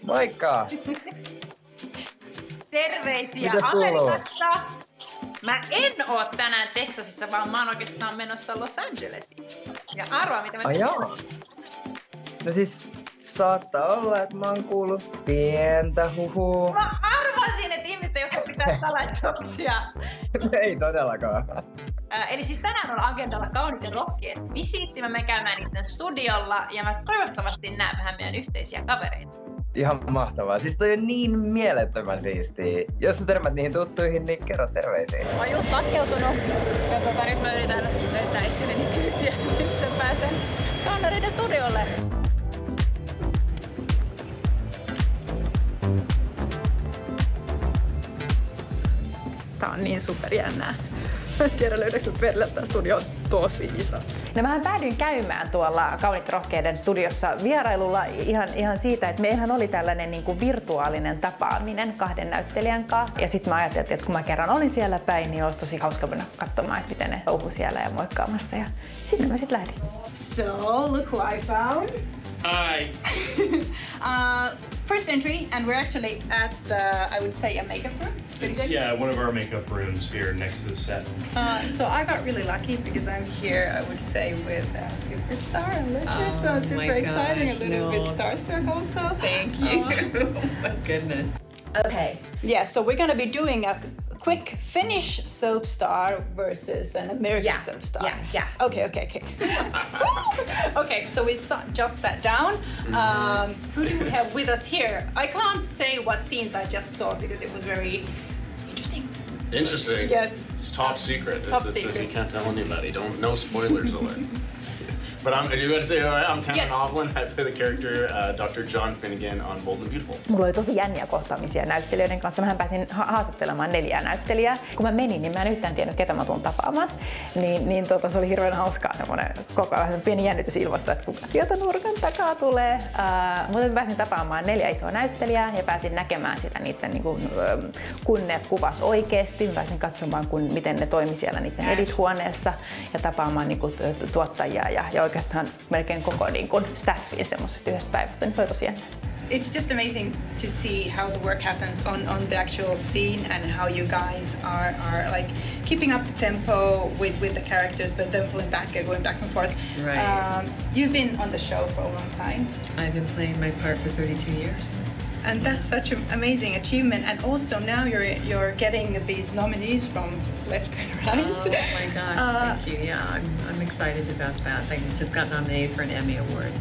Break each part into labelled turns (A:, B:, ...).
A: Moikka!
B: Terveisiä Amerikasta! Mä en oo tänään Teksasissa, vaan mä oon oikeastaan menossa Los Angelesiin. Ja arvaa, mitä mä teen.
A: Joo. No siis saattaa olla, että mä oon kuullut pientä huhua.
B: Mä arvasin, että ihmistä, jos pitää salaisuuksia.
A: Ei todellakaan.
B: Eli siis tänään on agendalla Kauniit ja rohkeat visiitti. Mä menen käymään niiden studiolla ja mä toivottavasti näen vähän meidän yhteisiä kavereita.
A: Ihan mahtavaa. Siis toi on niin mielettömän siistiä. Jos sä törmät niihin tuttuihin, niin kerro terveisiä.
C: Mä oon just laskeutunut ja nyt mä yritän löytää itselleni kyytiä, sitten pääsen Kaunareiden studiolle. Tää on niin superjännää. Mä en tiedä löydäkö perille, että studio on tosi iso. No mähän päädyin käymään tuolla Kauniit rohkeiden studiossa vierailulla ihan siitä, että meillähän oli tällainen niin kuin virtuaalinen tapaaminen kahden näyttelijän kanssa. Ja sitten mä ajattelin, että kun mä kerran olin siellä päin, niin olisi tosi hauska mennä katsomaan, että miten ne touhuu siellä ja moikkaamassa. Ja sinne mä sitten lähdin.
D: So, look who I found.
E: Hi.
D: First entry, and we're actually at, I would say, a makeup room.
E: It's, yeah, one of our makeup rooms here next to the set.
D: So I got really lucky because I'm here, I would say, with a superstar, a legend. So it's super exciting, a little bit starstruck also.
C: Thank you. Oh my goodness.
D: Okay. Yeah, so we're gonna be doing a quick Finnish soap star versus an American soap star.
C: Yeah.
D: Okay. Okay, so we just sat down. Who do we have with us here? I can't say what scenes I just saw because it was very interesting.
E: Interesting.
D: Yes.
E: It's top secret.
D: Top
E: It says
D: secret.
E: you can't tell anybody. No spoilers alert. But you want to say, I'm Tanner Novlania. I play the character Dr. John Finnegan on Bold and Beautiful.
F: Mulla oli tosi jänniä kohtaamisia näyttelijöiden kanssa. Mähän pääsin haastattelemaan 4 näyttelijää. Kun mä menin, niin mä en yhtään tiennyt, ketä mä tuun tapaamaan. Se oli hirveän hauskaa, semmoinen koko ajan pieni jännitys ilmassa, että kuka sieltä nurkan takaa tulee. Mutta mä pääsin tapaamaan 4 isoa näyttelijää ja pääsin näkemään sitä niiden, niin kun ne kuvas oikeesti. Mä pääsin katsomaan, miten ne toimi siellä niiden edit-huoneessa ja tapaamaan niin tuottajia ja oikeastaan melkein koko niin kuin staffiin semmoisesta yhdestä päivästä, niin se oli tosi jännä.
D: It's just amazing to see how the work happens on the actual scene and how you guys are like keeping up the tempo with the characters, but then pulling back and going back and forth.
C: Right.
D: You've been on the show for a long time.
C: I've been playing my part for 32 years.
D: And that's such an amazing achievement. And also now you're getting these nominees from left and right.
C: Oh my gosh, thank you. Yeah, I'm excited about that. I just got nominated for an Emmy Award.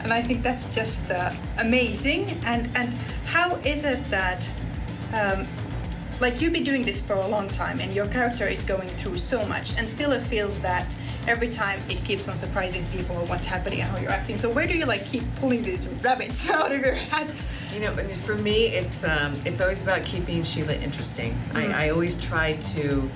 D: And I think that's just amazing. And how is it that, like you've been doing this for a long time and your character is going through so much and still it feels that every time it keeps on surprising people what's happening and how you're acting. So where do you like keep pulling these rabbits out of your hat?
C: You know, for me, it's always about keeping Sheila interesting. I always try to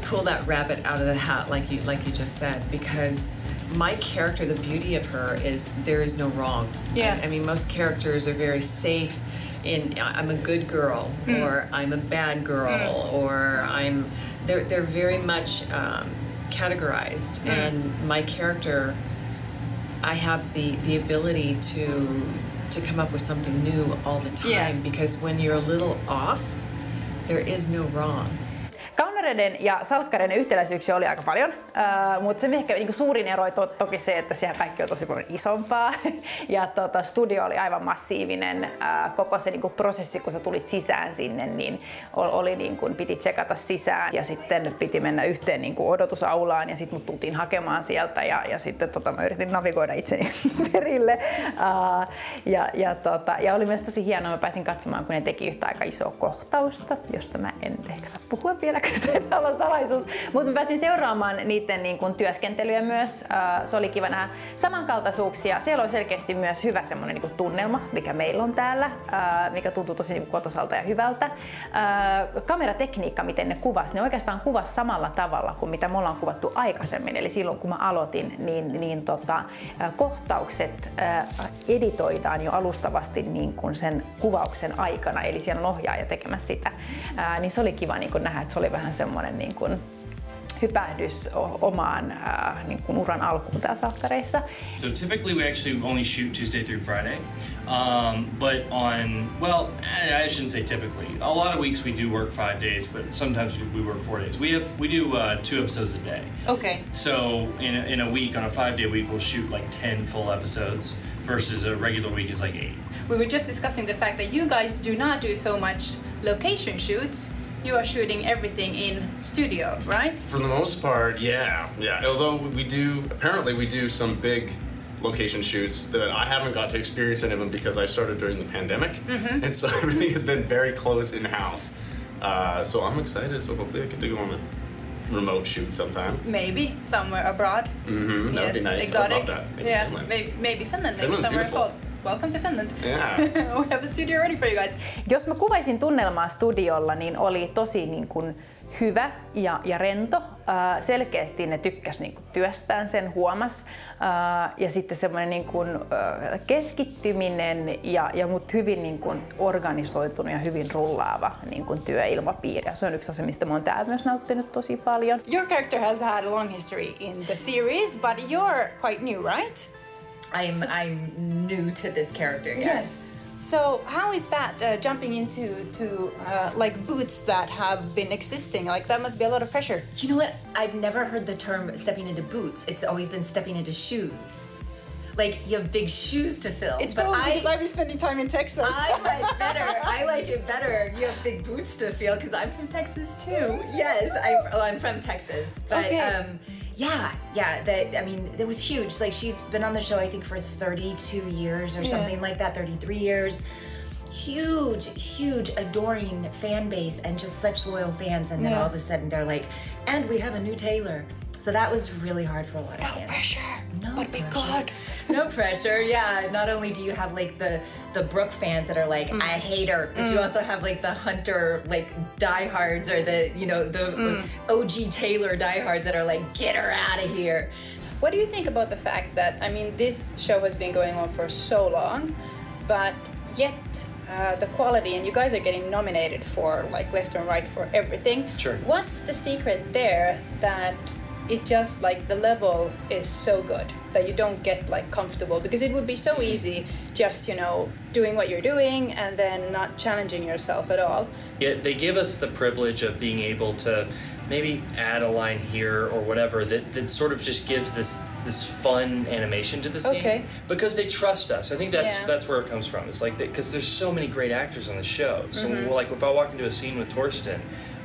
C: pull that rabbit out of the hat, like you just said, because my character, the beauty of her is there is no wrong.
D: Yeah.
C: I mean, most characters are very safe in I'm a good girl or I'm a bad girl or they're very much categorized, and my character, I have the ability to come up with something new all the time, because when you're a little off, there is no wrong.
F: Kaunareiden ja Salkkareiden yhtäläisyyksiä oli aika paljon, mutta se ehkä niin suurin ero oli toki se, että siellä kaikki on tosi paljon isompaa ja studio oli aivan massiivinen. Koko se niin prosessi, kun sä tulit sisään sinne, niin oli niin kuin, piti tsekata sisään ja sitten piti mennä yhteen niin kuin odotusaulaan ja sitten mut tultiin hakemaan sieltä ja sitten mä yritin navigoida itseni perille. Ja oli myös tosi hienoa, mä pääsin katsomaan, kun ne teki yhtä aika isoa kohtausta, josta mä en ehkä saa puhua vielä, koska se on salaisuus. Mutta mä pääsin seuraamaan niiden niin kuin työskentelyä myös. Se oli kiva nähdä samankaltaisuuksia. Siellä oli selkeästi myös hyvä semmoinen niin kuin tunnelma, mikä meillä on täällä, mikä tuntuu tosi niin kuin kotosalta ja hyvältä. Kameratekniikka, miten ne kuvasi, ne oikeastaan kuvasi samalla tavalla kuin mitä me ollaan kuvattu aikaisemmin. Eli silloin kun mä aloitin, niin kohtaukset editoidaan jo alustavasti niin kuin sen kuvauksen aikana. Eli siellä on ohjaaja tekemässä sitä. Niin se oli kiva niin kuin nähdä, että se oli vähän semmoinen niin kuin
C: hypähdys omaan niin kuin uran alkuun täällä Salkkareissa.
G: So typically we actually only shoot Tuesday through Friday. But I shouldn't say typically. A lot of weeks we do work 5 days, but sometimes we work 4 days. We do 2 episodes a day.
C: Okay.
G: So in a week, on a 5-day week, we'll shoot like 10 full episodes versus a regular week is like 8.
D: We were just discussing the fact that you guys do not do so much location shoots. You are shooting everything in studio, right?
E: For the most part, yeah. Although we do some big location shoots that I haven't got to experience any of them because I started during the pandemic, and so everything has been very close in-house. So I'm excited, so hopefully I get to go on a remote shoot sometime.
D: Maybe somewhere abroad.
E: That would be nice.
D: Exotic.
E: I love that.
D: Maybe Finland. Maybe
E: Finland's
D: somewhere
E: beautiful.
D: cold. Welcome to Finland.
E: Yeah.
D: We have a studio ready for you guys.
C: Jos mä kuvaisin tunnelmaa studiolla, niin oli tosi niin kuin hyvä ja rento. Selkeästi ne tykkäs niin kuin työstään, sen huomas. Ja sitten semmoinen niin kuin keskittyminen ja mut hyvin niin kuin organisoitunut ja hyvin rullaava niin kuin työilmapiiri. Ja se on yksi asia, mistä mä oon täällä myös nauttinut tosi paljon.
D: Your character has had a long history in the series, but you're quite new, right?
H: I'm new to this character. Yes.
D: So how is that jumping into like boots that have been existing? Like that must be a lot of pressure.
H: You know what? I've never heard the term stepping into boots. It's always been stepping into shoes. Like you have big shoes to fill.
D: It's probably because I've been spending time in Texas.
H: I like it better. You have big boots to feel because I'm from Texas too. Yes, I'm from Texas, but
D: okay.
H: That was huge. Like she's been on the show I think for 32 years or something like that, 33 years. Huge adoring fan base and just such loyal fans, and then all of a sudden they're like, and we have a new tailor. So that was really hard for a lot of fans.
D: No pressure.
H: No pressure. Yeah. Not only do you have like the Brooke fans that are like, I hate her, but you also have like the Hunter like diehards, or the OG Taylor diehards that are like, get her out of here.
D: What do you think about the fact that, I mean, this show has been going on for so long, but yet the quality, and you guys are getting nominated for like left and right for everything.
G: Sure.
D: What's the secret there that it just like the level is so good that you don't get like comfortable? Because it would be so easy just, doing what you're doing and then not challenging yourself at all.
G: Yeah, they give us the privilege of being able to maybe add a line here or whatever that sort of just gives this fun animation to the scene.
D: Okay.
G: Because they trust us. I think that's where it comes from. It's like because there's so many great actors on the show. So like if I walk into a scene with Torsten,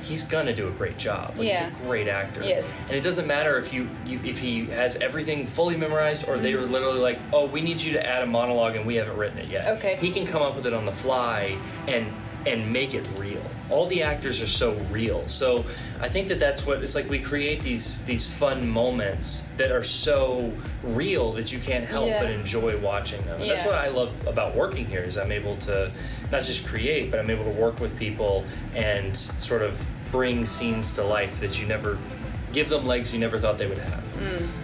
G: he's gonna do a great job. Like, he's a great actor.
D: Yes.
G: And it doesn't matter if he has everything fully memorized or they were literally like, oh, we need you to add a monologue and we haven't written it yet.
D: Okay.
G: He can come up with it on the fly and make it real. All the actors are so real. So I think that's what it's like. We create these fun moments that are so real that you can't help but enjoy watching them. And that's what I love about working here, is I'm able to not just create, but I'm able to work with people and sort of bring scenes to life that you never give them legs you never thought they would have.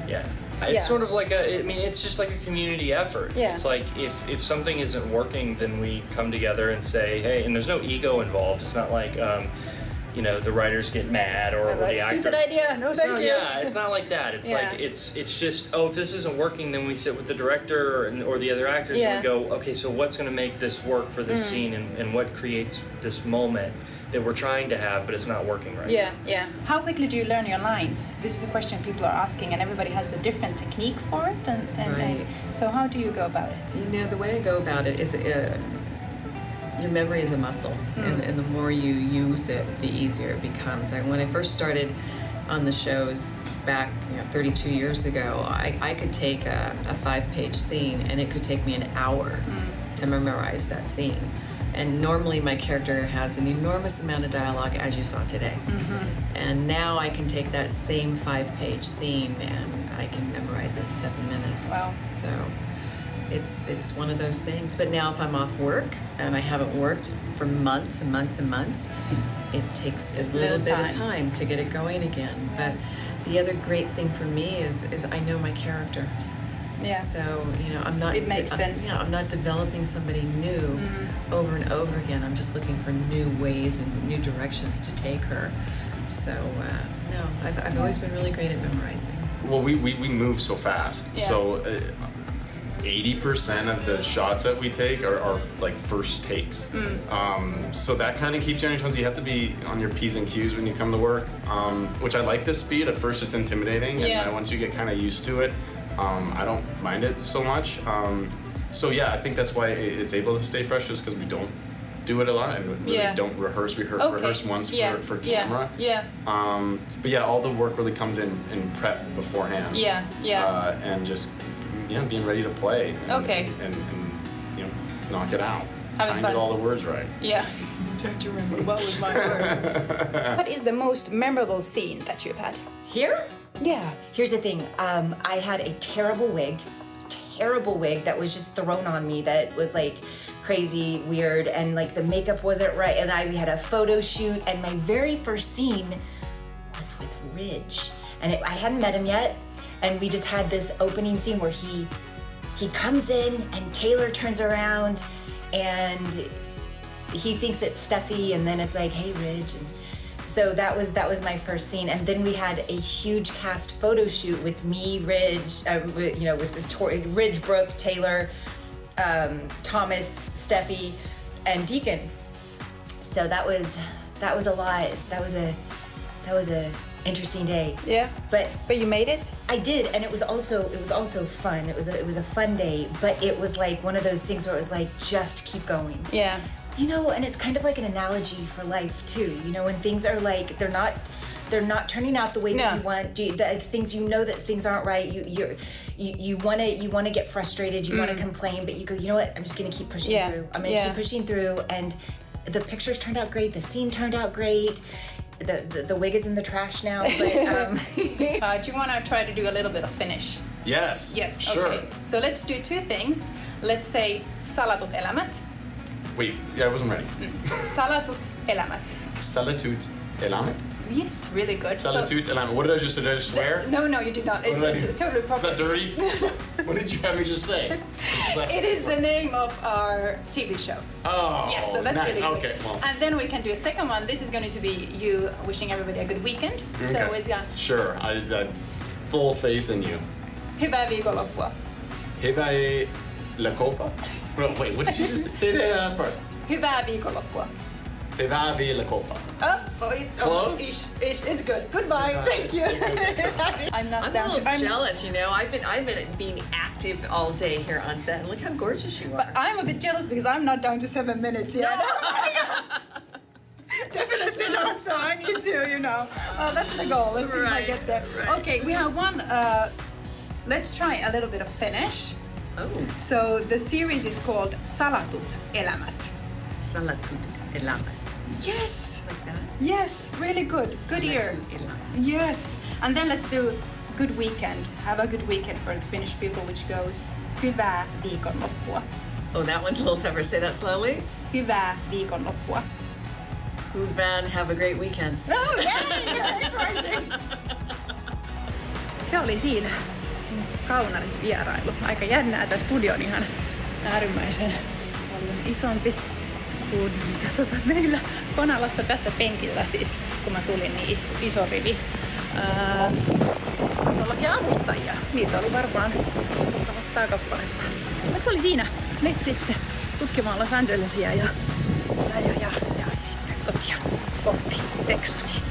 G: Yeah. It's sort of like it's just like a community effort.
D: Yeah.
G: It's like if something isn't working, then we come together and say, hey, and there's no ego involved. It's not like, the writers get mad or the actors.
D: Stupid idea, no thank you.
G: Yeah, it's not like that. It's like, it's just, if this isn't working, then we sit with the director or the other actors and we go, okay, so what's going to make this work for this scene and what creates this moment that we're trying to have, but it's not working right.
D: Yeah. How quickly do you learn your lines? This is a question people are asking, and everybody has a different technique for it. And so how do you go about it?
I: The way I go about it is your memory is a muscle, and the more you use it, the easier it becomes. When I first started on the shows back 32 years ago, I could take a 5-page scene, and it could take me an hour to memorize that scene. And normally my character has an enormous amount of dialogue, as you saw today. And now I can take that same 5-page scene and I can memorize it in 7 minutes.
D: Wow.
I: So it's one of those things. But now if I'm off work and I haven't worked for months and months and months, it takes a little bit of time to get it going again. But the other great thing for me is I know my character.
D: Yeah.
I: So, I'm not...
D: It makes sense.
I: I'm not developing somebody new over and over again. I'm just looking for new ways and new directions to take her. So no, I've always been really great at memorizing.
E: Well, we move so fast.
C: Yeah.
E: So 80% of the shots that we take are like first takes. So that kind of keeps you on your toes. You have to be on your P's and Q's when you come to work, which I like this speed. At first it's intimidating, and once you get kind of used to it, I don't mind it so much. So yeah, I think that's why it's able to stay fresh, just because we don't do it a lot and we really don't rehearse. We rehearse once for camera. But yeah, all the work really comes in prep beforehand. And just being ready to play. And you know, knock it out. Trying to get all the words right.
C: Trying to remember what was my word. What is the most memorable scene that you've had?
H: Here?
C: Yeah.
H: Here's the thing. I had a terrible wig that was just thrown on me that was like crazy, weird, and like the makeup wasn't right, and we had a photo shoot, and my very first scene was with Ridge, and I hadn't met him yet, and we just had this opening scene where he comes in and Taylor turns around and he thinks it's Steffi, and then it's like, hey Ridge, and so that was my first scene, and then we had a huge cast photo shoot with me, Ridge, you know, with Ridge, Brooke, Taylor, Thomas, Steffi, and Deacon. So that was a lot. That was a interesting day.
C: Yeah.
H: But
C: you made it?
H: I did, and it was also fun. It was a fun day, but it was like one of those things where it was like, just keep going.
C: Yeah.
H: You know, and it's kind of like an analogy for life too. You know, when things are like they're not turning out the way that you want. Things, you know that things aren't right. You want to get frustrated. You want to complain, but you go, you know what? I'm just gonna keep pushing through. I'm gonna keep pushing through, and the pictures turned out great. The scene turned out great. The wig is in the trash now. But,
C: do you want to try to do a little bit of Finnish?
E: Yes. Sure.
C: Okay. So let's do two things. Let's say salatut elämät.
E: Wait, I wasn't ready.
C: Salatut elämät.
E: Salatut elämät?
C: Yes, really good.
E: Salatut elämät. What did I just say? Did I just swear?
C: No, you did not. It's totally proper.
E: Is that dirty? What did you have me just say?
C: It is the name of our TV show.
E: Oh,
C: yeah, so that's
E: nice.
C: really good.
E: Okay, well.
C: And then we can do a second one. This is going to be you wishing everybody a good weekend. Okay. So it's gonna...
E: Sure, I full faith in you.
C: Hyvää viikonloppua.
E: Hyvää viikonloppua. Wait, what did you just say? Say the last part.
C: Hyvää viikonloppua.
E: Hyvää viikonloppua.
C: Close? It's good. Goodbye. Thank you.
I: I'm a little jealous, you know. I've been being active all day here on set. Look how gorgeous you are.
C: But I'm a bit jealous because I'm not down to 7 minutes yet. No. Definitely not. So I need to, you know. That's the goal. Let's see if I get there. Right. Okay, we have one. Let's try a little bit of Finnish.
I: Oh.
C: So the series is called Salatut elämät.
I: Salatut elämät.
C: Yes.
I: Like that?
C: Yes, really good. Good ear. Yes. And then let's do good weekend. Have a good weekend for the Finnish people, which goes hyvää viikonloppua.
I: Oh, that one's a little tougher. Say that slowly.
C: Hyvää viikonloppua.
I: Hyvän, have a great weekend.
C: Oh, yay! Se oli siinä Kaunarit vierailu. Aika jännää. Tämä studio on ihan äärimmäisen paljon isompi kuin mitä meillä Konalassa tässä penkillä siis. Kun mä tulin, niin istui iso rivi tuollaisia avustajia. Niitä oli varmaan 100 kappaletta. Mutta se oli siinä. Nyt sitten tutkimaan Los Angelesia ja kotia kohti Texasia.